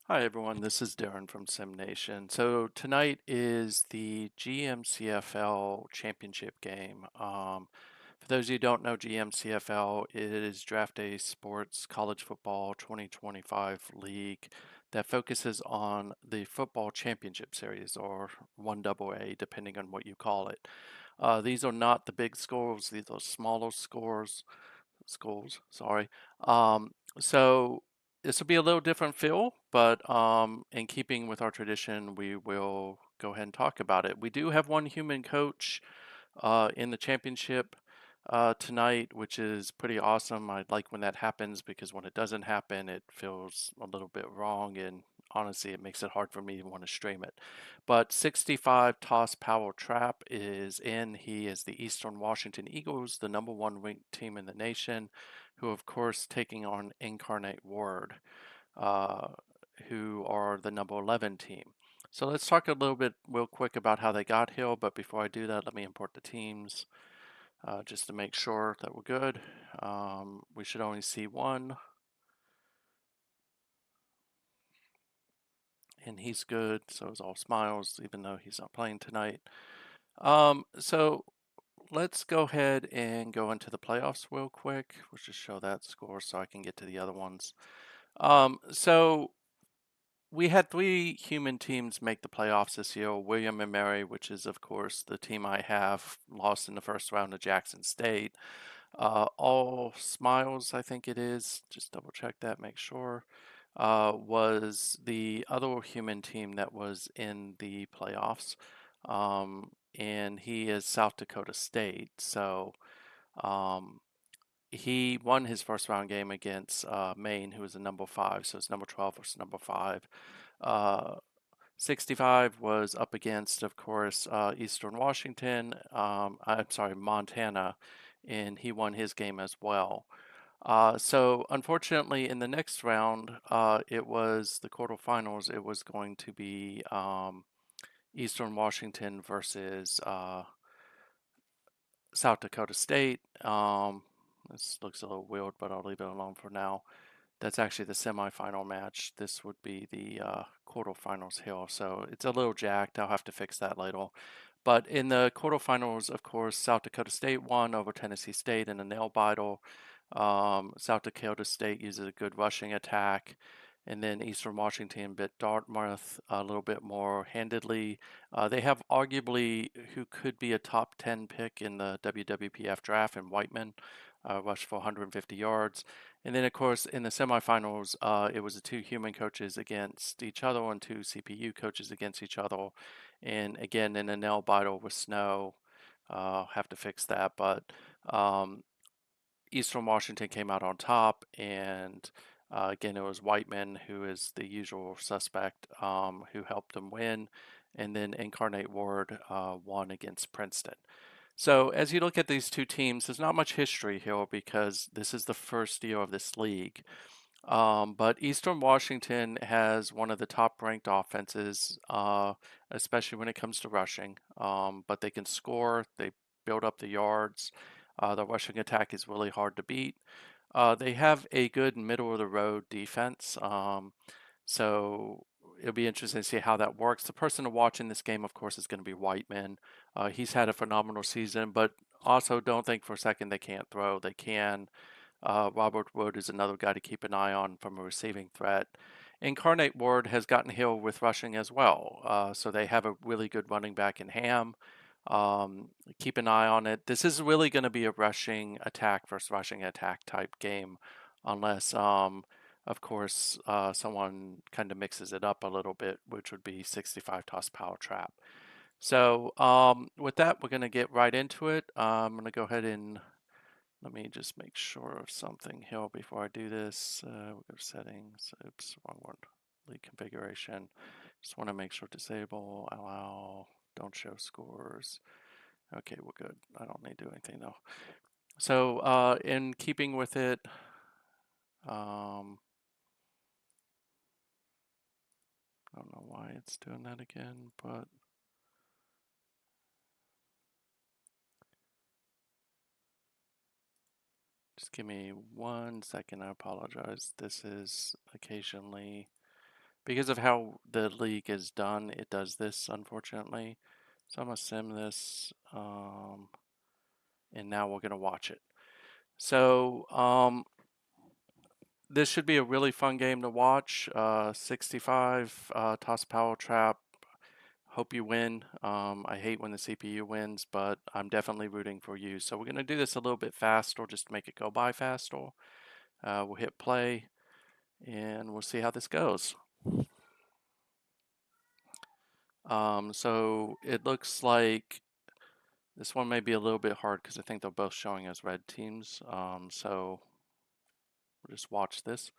Hi everyone, this is Darren from SimNation. So tonight is the GMCFL championship game. For those of you who don't know GMCFL, it is Draft Day Sports College Football 2025 League that focuses on the football championship series, or 1AA, depending on what you call it. These are not the big scores, these are smaller schools, sorry. So this will be a little different feel, but in keeping with our tradition, we will go ahead and talk about it. We do have one human coach in the championship tonight, which is pretty awesome. I like when that happens because when it doesn't happen, it feels a little bit wrong, and honestly, it makes it hard for me to want to stream it. But 65 Toss Powell Trap is in. He is the Eastern Washington Eagles, the #1 ranked team in the nation, who, of course, taking on Incarnate Word, uh, who are the #11 team. So let's talk a little bit real quick about how they got here, but before I do that, let me import the teams just to make sure that we're good. We should only see one, and he's good, so it's all smiles, even though he's not playing tonight. So let's go ahead and go into the playoffs real quick. We'll just show that score so I can get to the other ones. So we had three human teams make the playoffs this year. William and Mary, which is, of course, the team I have, lost in the first round to Jackson State. All Smiles, I think it is, just double check that, make sure, was the other human team that was in the playoffs. And he is South Dakota State. So um, he won his first round game against Maine, who was a #5. So it's #12 versus #5. Uh, 65 was up against, of course, Eastern Washington. I'm sorry, Montana, and he won his game as well. So unfortunately, in the next round, it was the quarterfinals. It was going to be Eastern Washington versus South Dakota State. This looks a little weird, but I'll leave it alone for now. That's actually the semifinal match. This would be the quarterfinals here, so it's a little jacked. I'll have to fix that later. But in the quarterfinals, of course, South Dakota State won over Tennessee State in a nail biter. South Dakota State uses a good rushing attack. And then Eastern Washington bit Dartmouth a little bit more handedly. They have arguably who could be a top 10 pick in the WWPF draft in Whiteman, rushed for 150 yards. And then, of course, in the semifinals, it was the two human coaches against each other and two CPU coaches against each other. And again, in a nail biter with snow, have to fix that. But Eastern Washington came out on top, and again, it was Whiteman, who is the usual suspect, who helped them win. And then Incarnate Word won against Princeton. So as you look at these two teams, there's not much history here because this is the first year of this league. But Eastern Washington has one of the top ranked offenses, especially when it comes to rushing. But they can score, they build up the yards. The rushing attack is really hard to beat. They have a good middle of the road defense. So it'll be interesting to see how that works. The person to watch in this game, of course, is going to be Whiteman. He's had a phenomenal season, but also don't think for a second they can't throw. They can. Robert Wood is another guy to keep an eye on from a receiving threat. Incarnate Word has gotten Hill with rushing as well, so they have a really good running back in Ham. Keep an eye on it. This is really going to be a rushing attack versus rushing attack type game, unless, of course, someone kind of mixes it up a little bit, which would be 65 Toss Power Trap. So with that, we're going to get right into it. I'm going to go ahead and let me just make sure of something here before I do this. We'll go to settings. Oops, wrong one. Lead configuration. Just want to make sure disable, allow, don't show scores. Okay, we're good. I don't need to do anything though. So in keeping with it, I don't know why it's doing that again, but just give me 1 second. I apologize. This is occasionally Because of how the league is done, it does this, unfortunately. So I'm going to sim this, and now we're going to watch it. So this should be a really fun game to watch. 65, toss power trap. Hope you win. I hate when the CPU wins, but I'm definitely rooting for you. So we're going to do this a little bit faster, just to make it go by faster. We'll hit play, and we'll see how this goes. So it looks like this one may be a little bit hard because I think they're both showing as red teams. So we'll just watch this.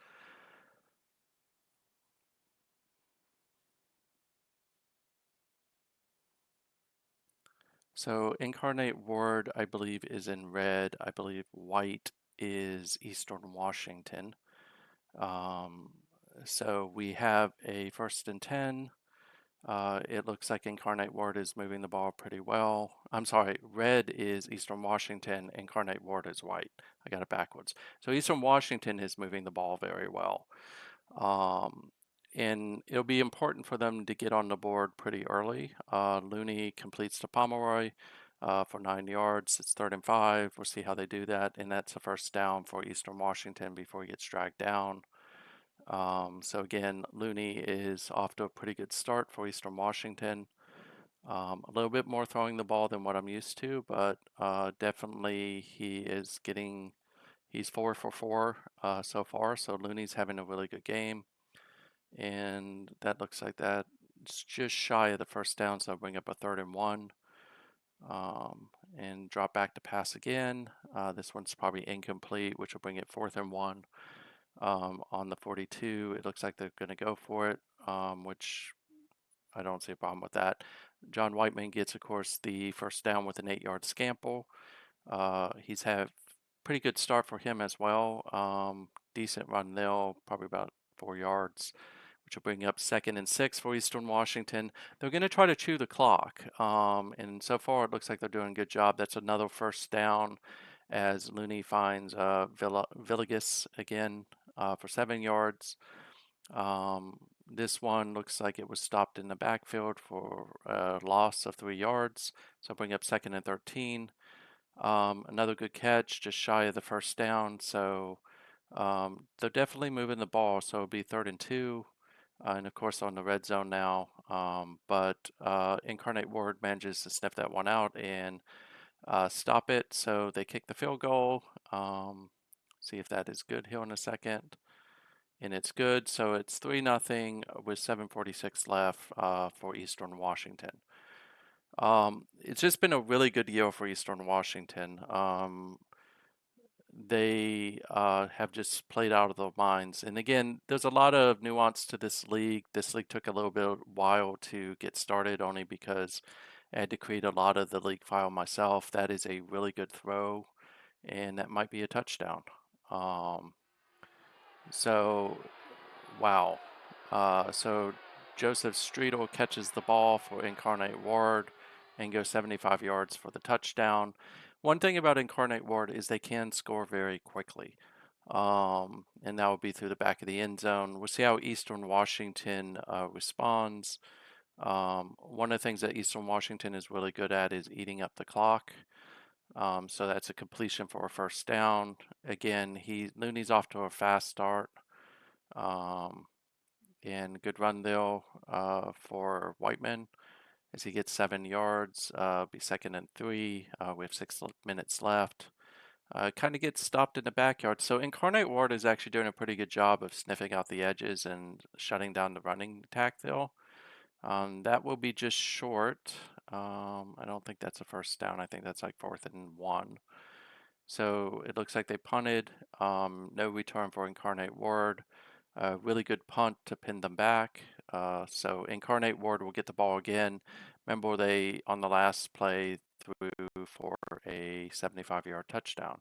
So Incarnate Word, I believe, is in red. I believe white is Eastern Washington. Um, so we have a 1st and 10. It looks like Incarnate Word is moving the ball pretty well. I'm sorry, red is Eastern Washington, Incarnate Word is white. I got it backwards. So Eastern Washington is moving the ball very well. And it'll be important for them to get on the board pretty early. Looney completes to Pomeroy for 9 yards. It's 3rd and 5. We'll see how they do that. And that's a 1st down for Eastern Washington before he gets dragged down. So again, Looney is off to a pretty good start for Eastern Washington. A little bit more throwing the ball than what I'm used to, but definitely he's 4 for 4 so far. So Looney's having a really good game. And that looks like it's just shy of the 1st down, so I'll bring up a 3rd and 1. And drop back to pass again. This one's probably incomplete, which will bring it 4th and 1. On the 42, it looks like they're going to go for it, which I don't see a problem with that. John Whiteman gets, of course, the 1st down with an 8-yard scample. He's had pretty good start for him as well. Decent run there, probably about 4 yards, which will bring up 2nd and 6 for Eastern Washington. They're going to try to chew the clock, and so far it looks like they're doing a good job. That's another 1st down as Looney finds Villegas again for 7 yards. This one looks like it was stopped in the backfield for a loss of 3 yards, so bring up 2nd and 13. Another good catch, just shy of the 1st down, so they're definitely moving the ball, so it'll be 3rd and 2. And of course on the red zone now, but Incarnate Word manages to sniff that one out and stop it, so they kick the field goal. See if that is good here in a second. And it's good, so it's 3-0 with 7:46 left for Eastern Washington. It's just been a really good year for Eastern Washington. They have just played out of their minds. And again, there's a lot of nuance to this league. This league took a little bit while to get started, only because I had to create a lot of the league file myself. That is a really good throw, and that might be a touchdown. So, wow. So Joseph Streetel catches the ball for Incarnate Word and goes 75 yards for the touchdown. One thing about Incarnate Word is they can score very quickly. And that will be through the back of the end zone. We'll see how Eastern Washington responds. One of the things that Eastern Washington is really good at is eating up the clock. So that's a completion for a 1st down. Again, Looney's off to a fast start. And good run there for Whiteman as he gets 7 yards. Be 2nd and 3 with 6 minutes left. Kind of gets stopped in the backyard. So Incarnate Ward is actually doing a pretty good job of sniffing out the edges and shutting down the running attack there. That will be just short. I don't think that's a 1st down. I think that's like 4th and 1. So it looks like they punted. No return for Incarnate Word. Really good punt to pin them back. So Incarnate Word will get the ball again. Remember, they on the last play threw for a 75-yard touchdown.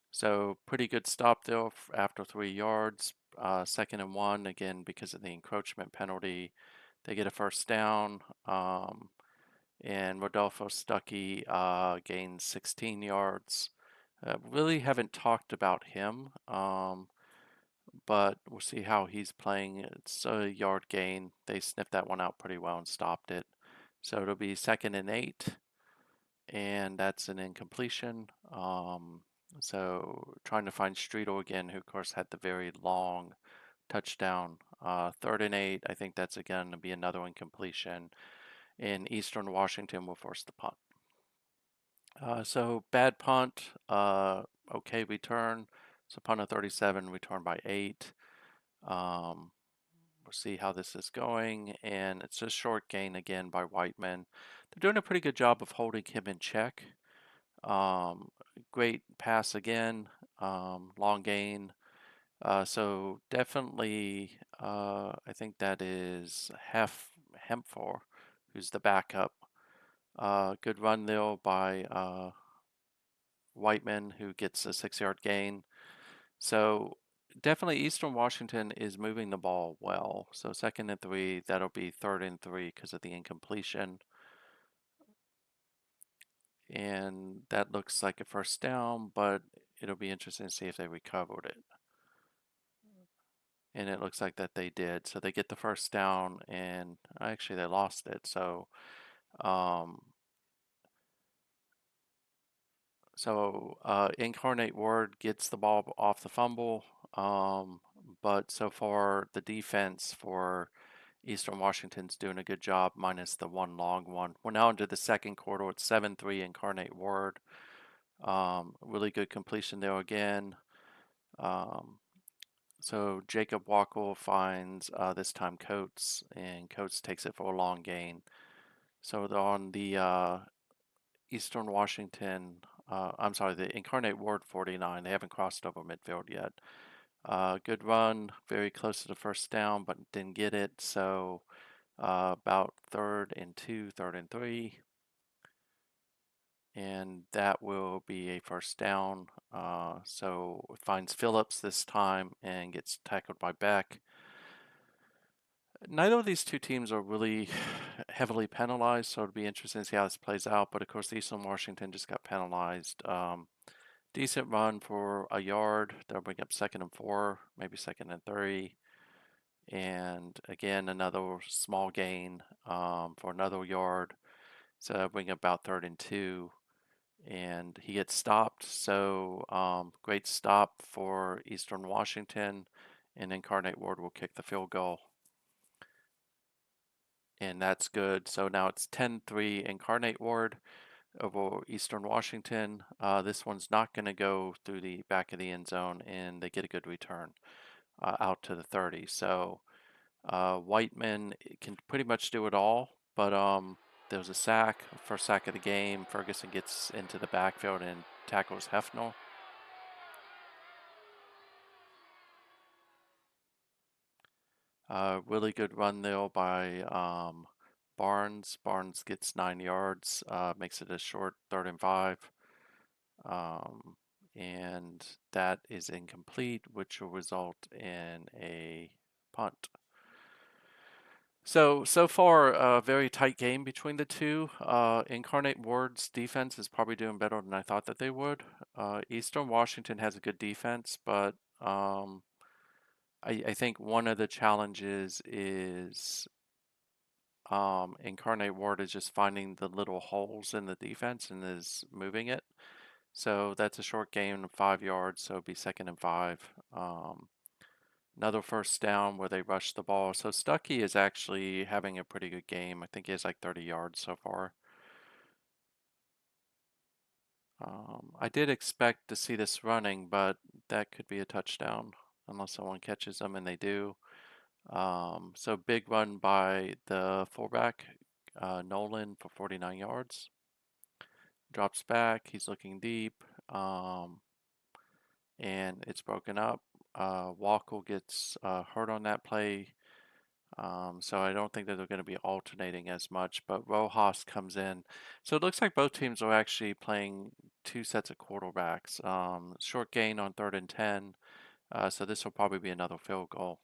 So pretty good stop there after 3 yards. 2nd and 1, again, because of the encroachment penalty. They get a 1st down. And Rodolfo Stuckey gains 16 yards. Really haven't talked about him, but we'll see how he's playing. It's a yard gain. They sniffed that one out pretty well and stopped it. So it'll be 2nd and 8, and that's an incompletion. So trying to find Streetel again, who of course had the very long touchdown. 3rd and 8, I think that's again going to be another incompletion. And Eastern Washington will force the punt. So bad punt, okay return. So punt of 37, return by 8. We'll see how this is going, and it's a short gain again by Whiteman. They're doing a pretty good job of holding him in check. Great pass again, long gain. So definitely, I think that is Hempfor, who's the backup. Good run there by Whiteman, who gets a 6-yard gain. So definitely Eastern Washington is moving the ball well. So 2nd and 3, that'll be 3rd and 3 because of the incompletion. And that looks like a first down, but it'll be interesting to see if they recovered it. And it looks like that they did. So they get the first down, and actually they lost it. So Incarnate Word gets the ball off the fumble, but so far the defense for Eastern Washington's doing a good job, minus the one long one. We're now into the second quarter. It's 7-3 Incarnate Word. Really good completion there again. So Jacob Wackel finds this time Coates, and Coates takes it for a long gain. So they're on the Eastern Washington, I'm sorry, the Incarnate Word 49. They haven't crossed over midfield yet. Good run, very close to the first down, but didn't get it. So about 3rd and 2, 3rd and 3. And that will be a first down. So it finds Phillips this time and gets tackled by Beck. Neither of these two teams are really heavily penalized, so it'll be interesting to see how this plays out. But of course, Eastern Washington just got penalized. Decent run for a yard. They'll bring up 2nd and 4, maybe 2nd and 3. And again, another small gain for another yard. So that'll bring up about 3rd and 2. And he gets stopped. So great stop for Eastern Washington. And Incarnate Word will kick the field goal. And that's good. So now it's 10-3 Incarnate Ward over Eastern Washington. This one's not going to go through the back of the end zone, and they get a good return out to the 30. So Whiteman can pretty much do it all, but there was a sack, first sack of the game. Ferguson gets into the backfield and tackles Hefner. Really good run there by Barnes. Barnes gets 9 yards, makes it a short 3rd and 5. And that is incomplete, which will result in a punt. So far, a very tight game between the two. Incarnate Word's defense is probably doing better than I thought that they would. Eastern Washington has a good defense, but I think one of the challenges is Incarnate Word is just finding the little holes in the defense and is moving it. So that's a short gain of 5 yards, so it'd be 2nd and 5. Another first down where they rush the ball. So Stuckey is actually having a pretty good game. I think he has like 30 yards so far. I did expect to see this running, but that could be a touchdown unless someone catches them, and they do. So big run by the fullback, Nolan, for 49 yards. Drops back. He's looking deep. And it's broken up. Walker gets hurt on that play, so I don't think that they're going to be alternating as much, but Rojas comes in. So it looks like both teams are actually playing 2 sets of quarterbacks. Short gain on 3rd and 10, so this will probably be another field goal.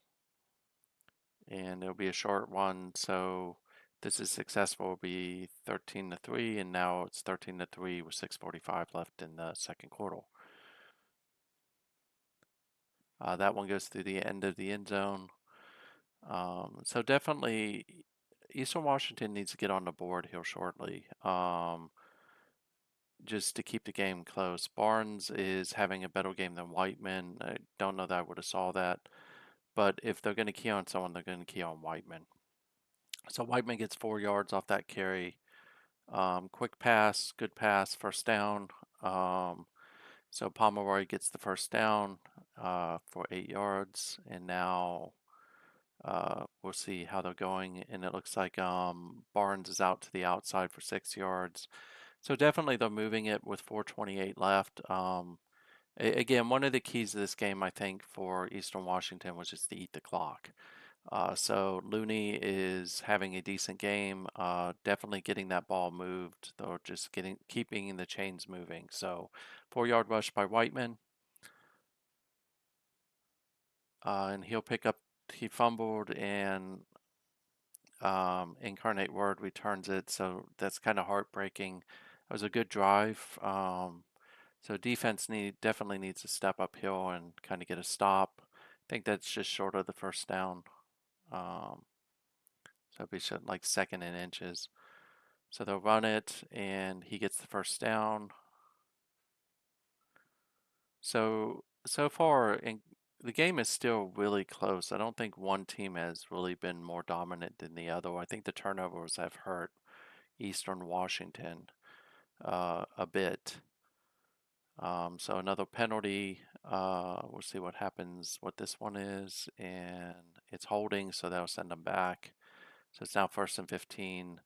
And it'll be a short one, so this is successful, will be 13-3, and now it's 13-3 with 6:45 left in the second quarter. That one goes through the end of the end zone. So definitely, Eastern Washington needs to get on the board here shortly, just to keep the game close. Barnes is having a better game than Whiteman. I don't know that I would have saw that, but if they're going to key on someone, they're going to key on Whiteman. So Whiteman gets 4 yards off that carry. Quick pass, good pass, first down. So Pomeroy gets the first down for 8 yards, and now we'll see how they're going. And it looks like Barnes is out to the outside for 6 yards. So definitely they're moving it with 4:28 left. Again, one of the keys to this game, I think, for Eastern Washington was just to eat the clock. So Looney is having a decent game, definitely getting that ball moved, though just keeping the chains moving. So 4 yard rush by Whiteman, and he fumbled and Incarnate Word returns it, so that's kind of heartbreaking. It was a good drive. So defense definitely needs to step uphill and kind of get a stop. I think that's just short of the first down. Um, so it'll be like second and inches. So they'll run it, and he gets the first down. So far, the game is still really close. I don't think one team has really been more dominant than the other. I think the turnovers have hurt Eastern Washington a bit. So another penalty. We'll see what happens, what this one is, and it's holding, so that'll send them back. So it's now 1st and 15.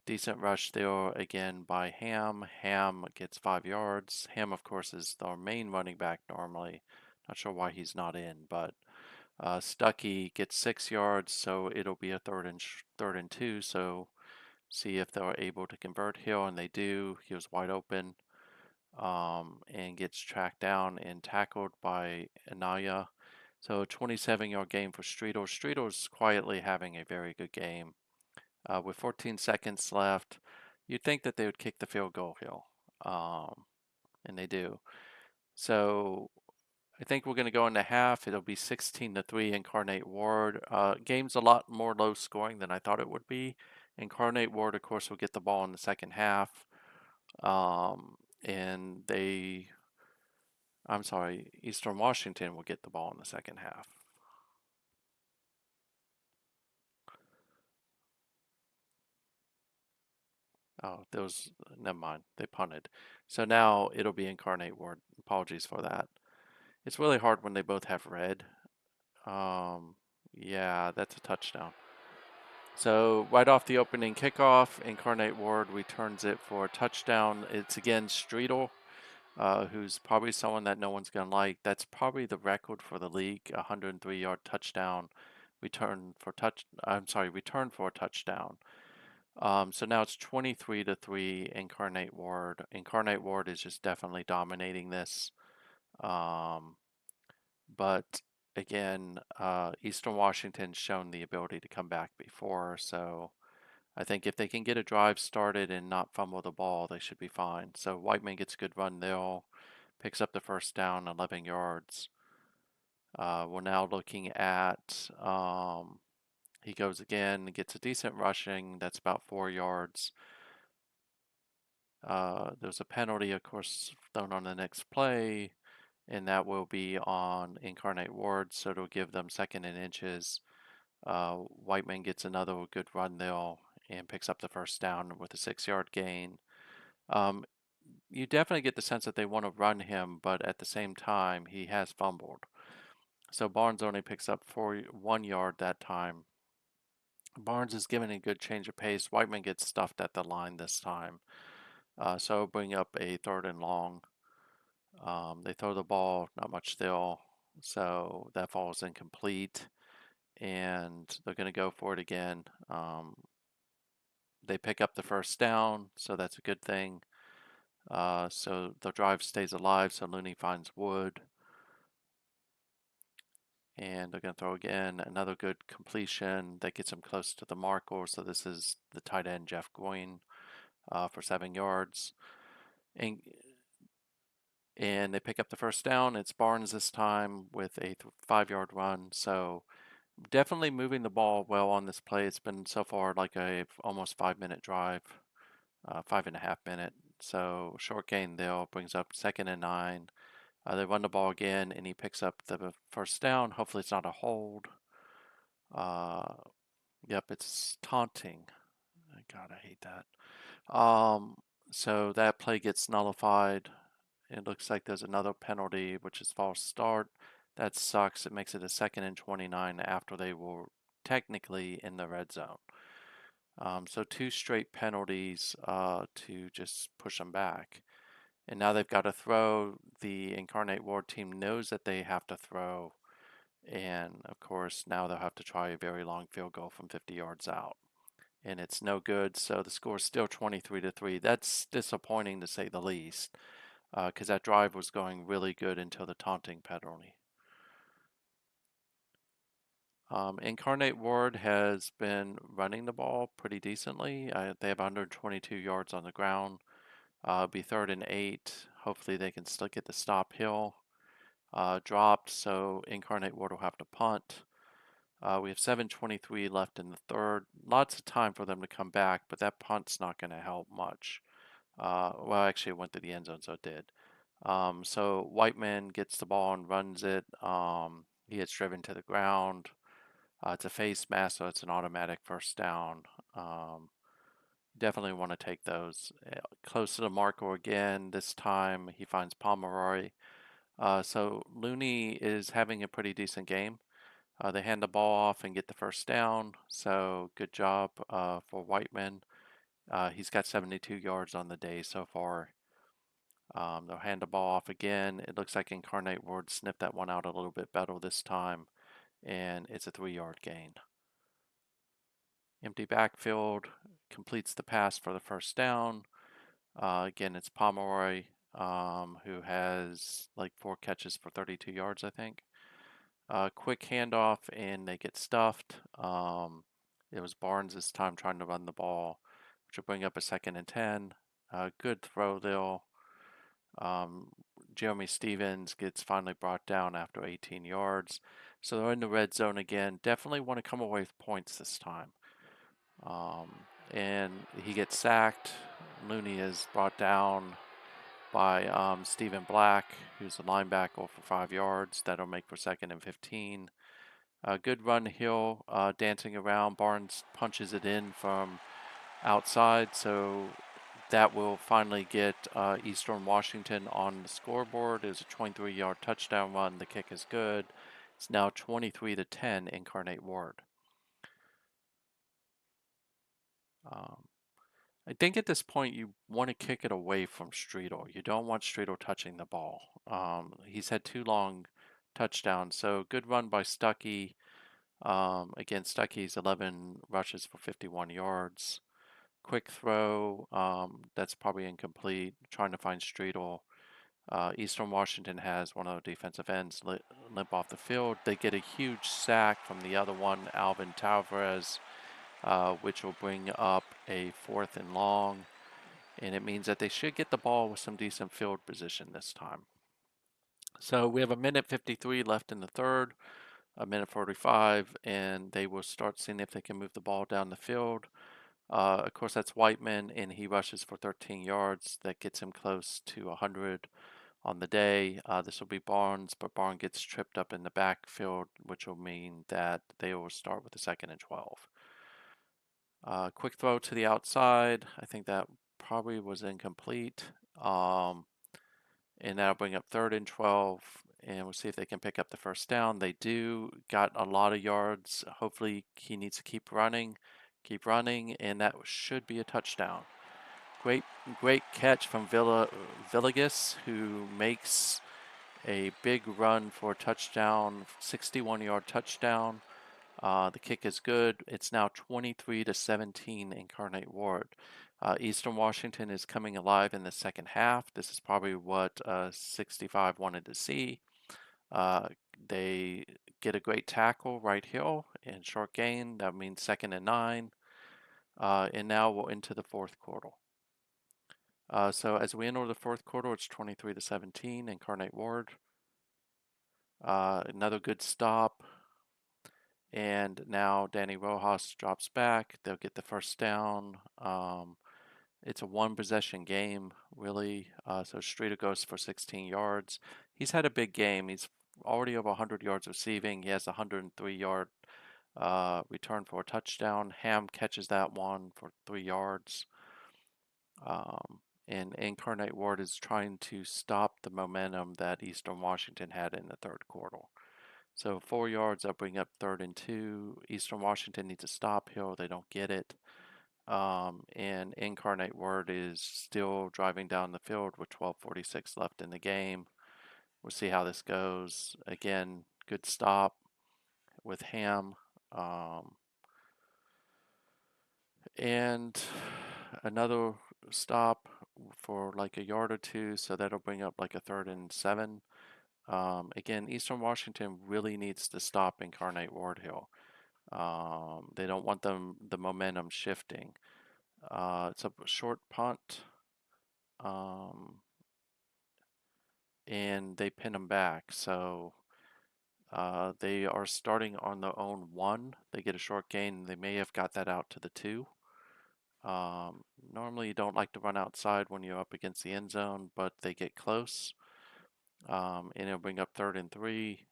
Decent rush there again by Ham. Ham gets 5 yards. Ham, of course, is our main running back normally. Not sure why he's not in, but Stuckey gets 6 yards, so it'll be a third and two. So see if they're able to convert here, and they do. He was wide open, and gets tracked down and tackled by Anaya. So a 27-yard game for Streetle. Streetle's quietly having a very good game. With 14 seconds left, you'd think that they would kick the field goal here, and they do. So I think we're going to go into half. It'll be 16-3 Incarnate Word. Game's a lot more low scoring than I thought it would be. Incarnate Word, of course, will get the ball in the second half. And I'm sorry, Eastern Washington will get the ball in the second half. Oh, never mind. They punted. So now it'll be Incarnate Word. Apologies for that. It's really hard when they both have red. Yeah, that's a touchdown. So right off the opening kickoff, Incarnate Word returns it for a touchdown. It's again Streetle, who's probably someone that no one's gonna like. That's probably the record for the league, 103-yard touchdown return for a touchdown. So now it's 23-3 Incarnate Word. Incarnate Word is just definitely dominating this. But again, Eastern Washington's shown the ability to come back before, so I think if they can get a drive started and not fumble the ball, they should be fine. So Whiteman gets a good run there, picks up the first down, 11 yards. We're now looking at he goes again, gets a decent rushing, that's about 4 yards. There's a penalty, of course, thrown on the next play, and that will be on Incarnate Word, so it'll give them second and inches. Whiteman gets another good run there and picks up the first down with a 6 yard gain. You definitely get the sense that they want to run him, but at the same time, he has fumbled. So Barnes only picks up 1 yard that time. Barnes is given a good change of pace. Whiteman gets stuffed at the line this time. So bring up a third and long. They throw the ball, not much still, so that falls incomplete, and they're going to go for it again. They pick up the first down, so that's a good thing. So the drive stays alive, so Looney finds Wood, and they're going to throw again. Another good completion that gets him close to the marker, so this is the tight end Jeff Goyne for 7 yards. And and they pick up the first down. It's Barnes this time with a 5-yard run. So definitely moving the ball well on this play. It's been so far like a almost 5-minute drive, 5.5 minute. So short gain there brings up 2nd and 9. They run the ball again, and he picks up the first down. Hopefully it's not a hold. Yep, it's taunting. God, I hate that. So that play gets nullified. It looks like there's another penalty, which is false start. That sucks. It makes it a 2nd and 29 after they were technically in the red zone. So 2 straight penalties to just push them back. And now they've got to throw. The Incarnate Ward team knows that they have to throw. And of course, now they'll have to try a very long field goal from 50 yards out. And it's no good, so the score is still 23-3. That's disappointing to say the least, because that drive was going really good until the taunting penalty. Incarnate Word has been running the ball pretty decently. They have 122 yards on the ground. Be 3rd and 8. Hopefully they can still get the stop hill dropped, so Incarnate Word will have to punt. We have 7:23 left in the third. Lots of time for them to come back, but that punt's not going to help much. Well, actually, it went to the end zone, so it did. So Whiteman gets the ball and runs it. He gets driven to the ground. It's a face mask, so it's an automatic first down. Definitely want to take those. Close to the marker again. This time he finds Pomeroy. So Looney is having a pretty decent game. They hand the ball off and get the first down. So good job for Whiteman. He's got 72 yards on the day so far. They'll hand the ball off again. It looks like Incarnate Word sniffed that one out a little bit better this time, and it's a 3-yard gain. Empty backfield, completes the pass for the first down. Again, it's Pomeroy, who has like 4 catches for 32 yards, I think. Quick handoff, and they get stuffed. It was Barnes this time trying to run the ball, which will bring up a 2nd and 10. Good throw there. Jeremy Stevens gets finally brought down after 18 yards. So they're in the red zone again. Definitely want to come away with points this time. And he gets sacked. Looney is brought down by Stephen Black, who's a linebacker, for 5 yards. That'll make for 2nd and 15. Good run Hill, dancing around. Barnes punches it in from outside, so that will finally get Eastern Washington on the scoreboard. It was a 23-yard touchdown run. The kick is good. It's now 23-10 Incarnate Word. I think at this point you want to kick it away from Streetle. You don't want Streetle touching the ball. He's had 2 long touchdowns, so good run by Stuckey. Again, Stuckey's 11 rushes for 51 yards. Quick throw, that's probably incomplete. Trying to find Streetle. Eastern Washington has one of the defensive ends limp off the field. They get a huge sack from the other one, Alvin Tavares, which will bring up a 4th and long. And it means that they should get the ball with some decent field position this time. So we have 1:53 left in the third, 1:45, and they will start seeing if they can move the ball down the field. Of course, that's Whiteman, and he rushes for 13 yards. That gets him close to 100 on the day. This will be Barnes, but Barnes gets tripped up in the backfield, which will mean that they will start with a 2nd and 12. Quick throw to the outside. I think that probably was incomplete. And that'll bring up 3rd and 12, and we'll see if they can pick up the first down. They do. Got a lot of yards. Hopefully he needs to keep running, and that should be a touchdown. Great catch from Villegas, who makes a big run for a touchdown, 61-yard touchdown. The kick is good. It's now 23-17 Incarnate Word. Eastern Washington is coming alive in the second half. This is probably what 65 wanted to see. They get a great tackle right here and short gain. That means 2nd and 9. And now we're into the fourth quarter. So as we enter the fourth quarter, it's 23-17, Incarnate Word. Another good stop. And now Danny Rojas drops back. They'll get the first down. It's a one possession game, really. So Streeter goes for 16 yards. He's had a big game. He's already over 100 yards receiving. He has a 103-yard return for a touchdown. Ham catches that one for 3 yards. And Incarnate Word is trying to stop the momentum that Eastern Washington had in the third quarter. So 4 yards, they'll bring up 3rd and 2. Eastern Washington needs a stop here. They don't get it. And Incarnate Word is still driving down the field with 12:46 left in the game. We'll see how this goes. Again, good stop with Ham. And another stop for like a yard or two, so that'll bring up like a 3rd and 7. Again, Eastern Washington really needs to stop Incarnate Ward Hill. They don't want the momentum shifting. It's a short punt, and they pin them back. So they are starting on their own 1. They get a short gain. They may have got that out to the 2. Normally you don't like to run outside when you're up against the end zone, but they get close. And it'll bring up 3rd and 3.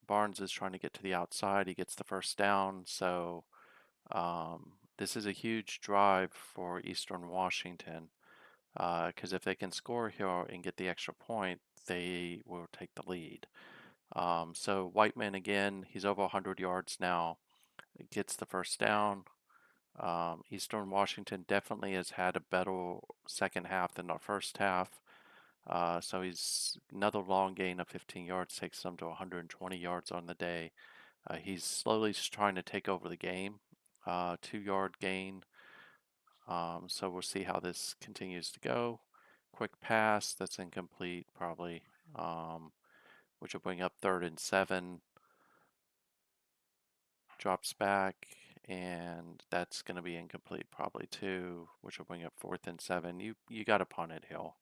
Barnes is trying to get to the outside. He gets the first down. So this is a huge drive for Eastern Washington, because if they can score here and get the extra point, they will take the lead. So Whiteman again, he's over 100 yards now. Gets the first down. Eastern Washington definitely has had a better second half than the first half. So he's another long gain of 15 yards, takes them to 120 yards on the day. He's slowly trying to take over the game. 2-yard gain. So we'll see how this continues to go. Quick pass, that's incomplete probably, which will bring up 3rd and 7. Drops back, and that's going to be incomplete probably too, which will bring up 4th and 7. You got to punt it, Hill,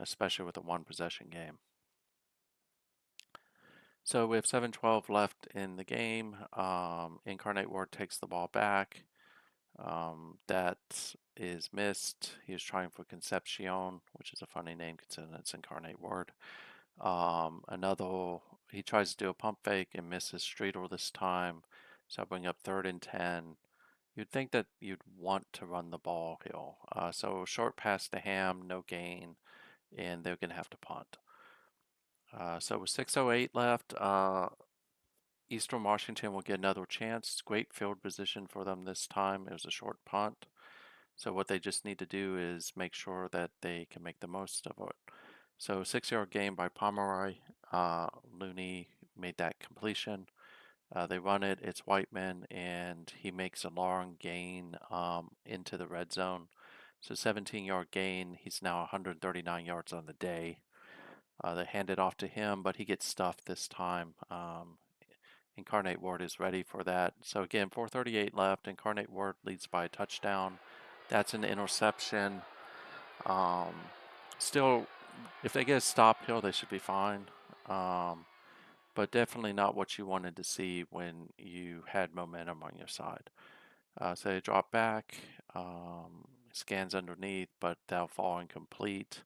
especially with a one possession game. So we have 7:12 left in the game. Incarnate Word takes the ball back. That is missed. He was trying for Concepcion, which is a funny name considering it's Incarnate Word. He tries to do a pump fake and misses Streeter this time. So I bring up 3rd and 10. You'd think that you'd want to run the ball, Hill. So short pass to Ham, no gain, and they're going to have to punt. So with 6:08 left, Eastern Washington will get another chance. Great field position for them this time. It was a short punt. So what they just need to do is make sure that they can make the most of it. So 6-yard gain by Pomeroy. Looney made that completion. They run it. It's Whiteman, and he makes a long gain into the red zone. So 17-yard gain. He's now 139 yards on the day. They hand it off to him, but he gets stuffed this time. Incarnate Word is ready for that. So again, 4:38 left. Incarnate Word leads by a touchdown. That's an interception. Still, if they get a stop here, they should be fine. But definitely not what you wanted to see when you had momentum on your side. So they drop back, scans underneath, but they'll fall incomplete.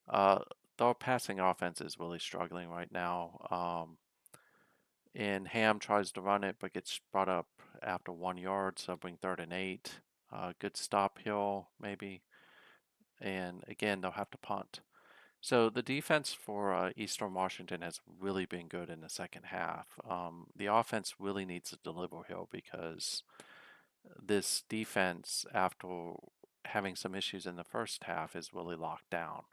The passing offense is really struggling right now. And Ham tries to run it, but gets brought up after 1 yard, so bring 3rd and 8. Good stop Hill, maybe. And again, they'll have to punt. So the defense for Eastern Washington has really been good in the second half. The offense really needs to deliver Hill because this defense, after having some issues in the first half, is really locked down.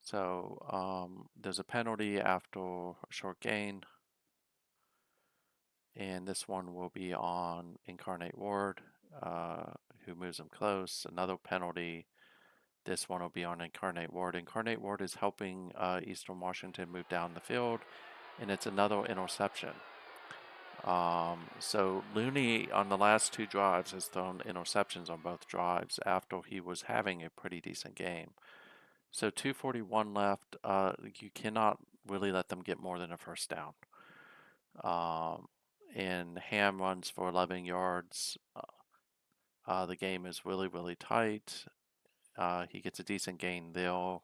So there's a penalty after a short gain. And this one will be on Incarnate Word, who moves him close. Another penalty. This one will be on Incarnate Word. Incarnate Word is helping Eastern Washington move down the field, and it's another interception. So Looney on the last two drives has thrown interceptions on both drives after he was having a pretty decent game. So 2:41 left. You cannot really let them get more than a first down. Um, and Ham runs for 11 yards. The game is really, really tight. He gets a decent gain there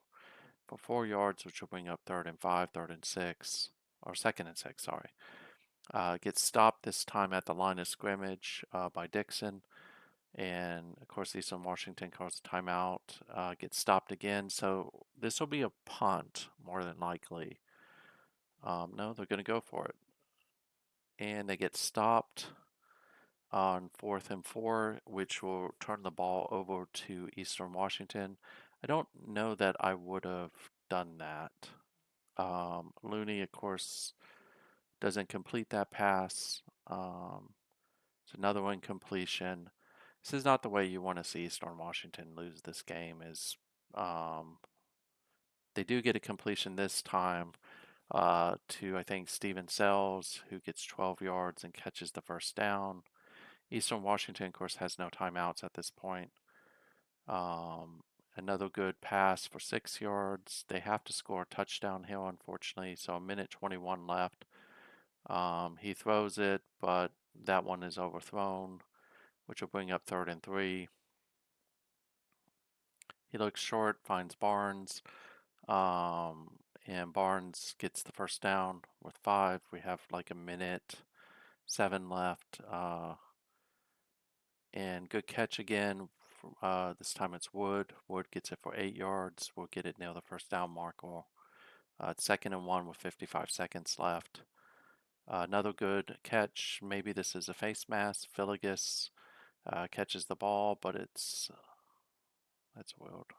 for 4 yards, which will bring up 3rd and 5, 3rd and 6, or 2nd and 6, sorry. Gets stopped this time at the line of scrimmage by Dixon. And of course, Eastern Washington calls a timeout, gets stopped again. So this will be a punt, more than likely. No, they're going to go for it. And they get stopped on 4th and 4, which will turn the ball over to Eastern Washington. I don't know that I would have done that. Looney, of course, doesn't complete that pass. It's another incompletion. This is not the way you want to see Eastern Washington lose this game. Um, they do get a completion this time to, I think, Steven Sells, who gets 12 yards and catches the first down. Eastern Washington, of course, has no timeouts at this point. Another good pass for 6 yards. They have to score a touchdown here, unfortunately. So a minute 21 left. He throws it, but that one is overthrown, which will bring up 3rd and 3. He looks short, finds Barnes, and Barnes gets the first down with 5. We have like a minute 7 left, and good catch again. This time it's Wood. Wood gets it for 8 yards. We'll get it near the first down marker. It's 2nd and 1 with 55 seconds left. Another good catch. Maybe this is a face mask. Filigus catches the ball, but that's weird.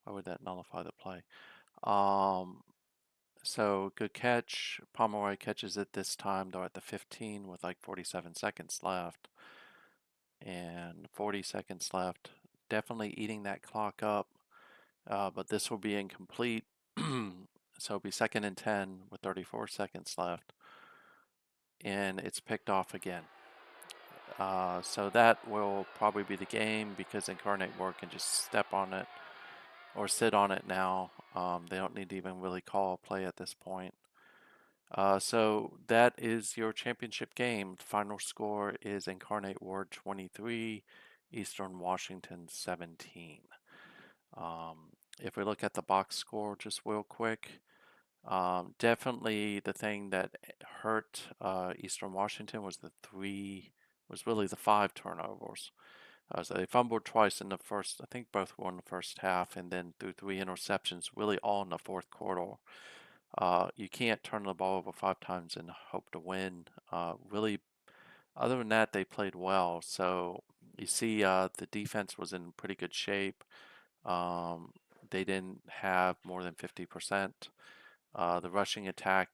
Why would that nullify the play? So good catch. Pomeroy catches it this time. They're at the 15 with like 47 seconds left. And 40 seconds left. Definitely eating that clock up. But this will be incomplete. So it'll be 2nd and 10 with 34 seconds left. And it's picked off again. So that will probably be the game because Incarnate Word can just step on it or sit on it now. They don't need to even really call a play at this point. So that is your championship game. The final score is Incarnate Word 23, Eastern Washington 17. If we look at the box score just real quick, definitely the thing that hurt Eastern Washington was really the 5 turnovers. So they fumbled twice in the first, I think both were in the first half, and then threw 3 interceptions, really all in the fourth quarter. You can't turn the ball over 5 times and hope to win. Really, other than that, they played well. So you see, the defense was in pretty good shape. They didn't have more than 50%. The rushing attack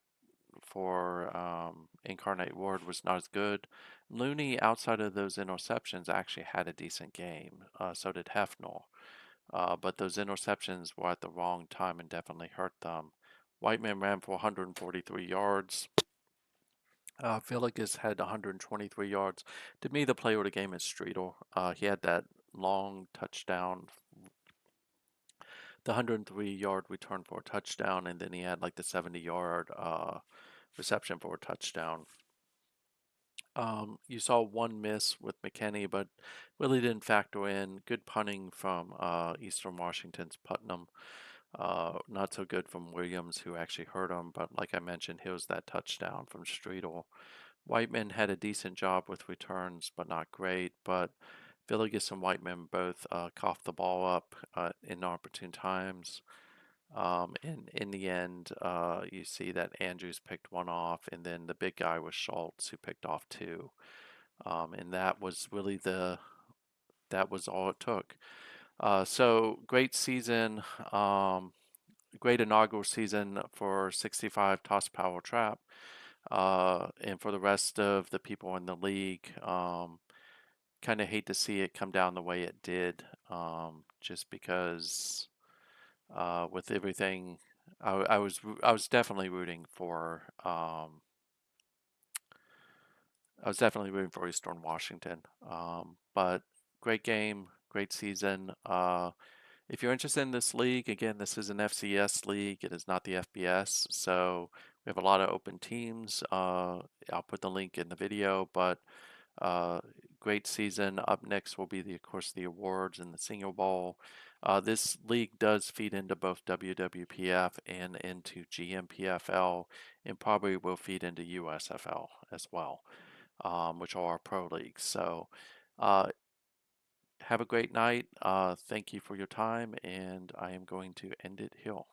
for Incarnate Word was not as good. Looney, outside of those interceptions, actually had a decent game. So did Hefner. But those interceptions were at the wrong time and definitely hurt them. Whiteman ran for 143 yards. Filigus had 123 yards. To me, the player of the game is Streeter. He had that long touchdown, the 103-yard return for a touchdown, and then he had like the 70-yard reception for a touchdown. You saw one miss with McKinney, but really didn't factor in. Good punting from Eastern Washington's Putnam. Not so good from Williams, who actually hurt him, but like I mentioned, here's that touchdown from Streeter. Whiteman had a decent job with returns, but not great. But Villegas and Whiteman both coughed the ball up in opportune times. In the end, you see that Andrews picked one off, and then the big guy was Schultz, who picked off 2. And that was really that was all it took. So great season, great inaugural season for 65 Toss Power Trap. And for the rest of the people in the league, kind of hate to see it come down the way it did, just because with everything, I was definitely rooting for I was definitely rooting for Eastern Washington. But great game, great season. If you're interested in this league, again, this is an FCS league. It is not the FBS. So we have a lot of open teams. I'll put the link in the video, but uh, great season. Up next will be, of course, the awards and the Senior Bowl. This league does feed into both WWPF and into GMPFL, and probably will feed into USFL as well, which are our pro leagues. So uh, have a great night. Thank you for your time, and I am going to end it here.